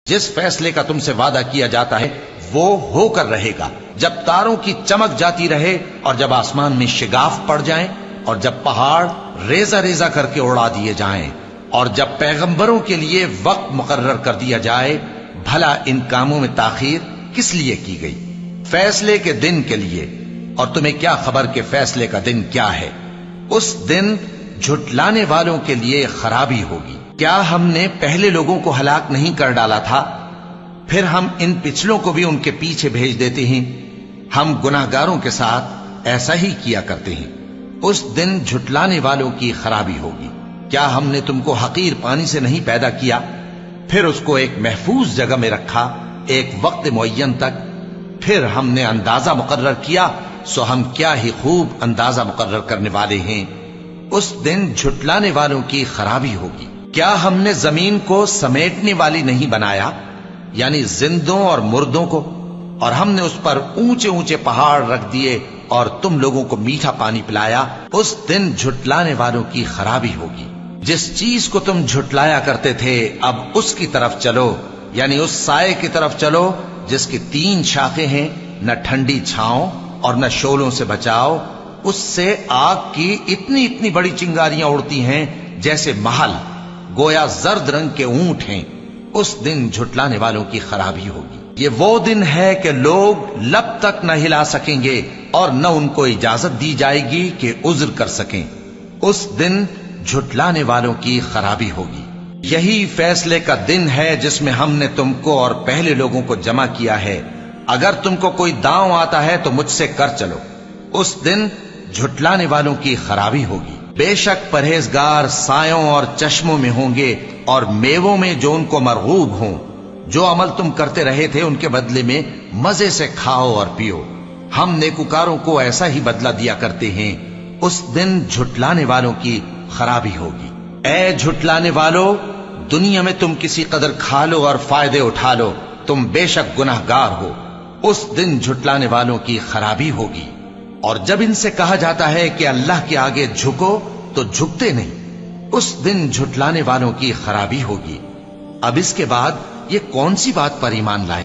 جس فیصلے کا تم سے وعدہ کیا جاتا ہے وہ ہو کر رہے گا، جب تاروں کی چمک جاتی رہے اور جب آسمان میں شگاف پڑ جائیں اور جب پہاڑ ریزہ ریزہ کر کے اڑا دیے جائیں اور جب پیغمبروں کے لیے وقت مقرر کر دیا جائے، بھلا ان کاموں میں تاخیر کس لیے کی گئی؟ فیصلے کے دن کے لیے، اور تمہیں کیا خبر کہ فیصلے کا دن کیا ہے؟ اس دن جھٹلانے والوں کے لیے خرابی ہوگی۔ کیا ہم نے پہلے لوگوں کو ہلاک نہیں کر ڈالا تھا؟ پھر ہم ان پچھلوں کو بھی ان کے پیچھے بھیج دیتے ہیں۔ ہم گناہگاروں کے ساتھ ایسا ہی کیا کرتے ہیں۔ اس دن جھٹلانے والوں کی خرابی ہوگی۔ کیا ہم نے تم کو حقیر پانی سے نہیں پیدا کیا، پھر اس کو ایک محفوظ جگہ میں رکھا ایک وقت معین تک؟ پھر ہم نے اندازہ مقرر کیا، سو ہم کیا ہی خوب اندازہ مقرر کرنے والے ہیں۔ اس دن جھٹلانے والوں کی خرابی ہوگی۔ کیا ہم نے زمین کو سمیٹنے والی نہیں بنایا، یعنی زندوں اور مردوں کو؟ اور ہم نے اس پر اونچے اونچے پہاڑ رکھ دیے اور تم لوگوں کو میٹھا پانی پلایا۔ اس دن جھٹلانے والوں کی خرابی ہوگی۔ جس چیز کو تم جھٹلایا کرتے تھے اب اس کی طرف چلو، یعنی اس سائے کی طرف چلو جس کی 3 شاخیں ہیں، نہ ٹھنڈی چھاؤں اور نہ شعلوں سے بچاؤ۔ اس سے آگ کی اتنی اتنی بڑی چنگاریاں اڑتی ہیں جیسے محل، گویا زرد رنگ کے اونٹ ہیں۔ اس دن جھٹلانے والوں کی خرابی ہوگی۔ یہ وہ دن ہے کہ لوگ لب تک نہ ہلا سکیں گے اور نہ ان کو اجازت دی جائے گی کہ عذر کر سکیں۔ اس دن جھٹلانے والوں کی خرابی ہوگی۔ یہی فیصلے کا دن ہے جس میں ہم نے تم کو اور پہلے لوگوں کو جمع کیا ہے۔ اگر تم کو کوئی داؤں آتا ہے تو مجھ سے کر چلو۔ اس دن جھٹلانے والوں کی خرابی ہوگی۔ بے شک پرہیزگار سایوں اور چشموں میں ہوں گے اور میووں میں جو ان کو مرغوب ہوں۔ جو عمل تم کرتے رہے تھے ان کے بدلے میں مزے سے کھاؤ اور پیو۔ ہم نیکوکاروں کو ایسا ہی بدلہ دیا کرتے ہیں۔ اس دن جھٹلانے والوں کی خرابی ہوگی۔ اے جھٹلانے والو، دنیا میں تم کسی قدر کھا لو اور فائدے اٹھا لو، تم بے شک گناہگار ہو۔ اس دن جھٹلانے والوں کی خرابی ہوگی۔ اور جب ان سے کہا جاتا ہے کہ اللہ کے آگے جھکو تو جھکتے نہیں۔ اس دن جھٹلانے والوں کی خرابی ہوگی۔ اب اس کے بعد یہ کون سی بات پر ایمان لائے؟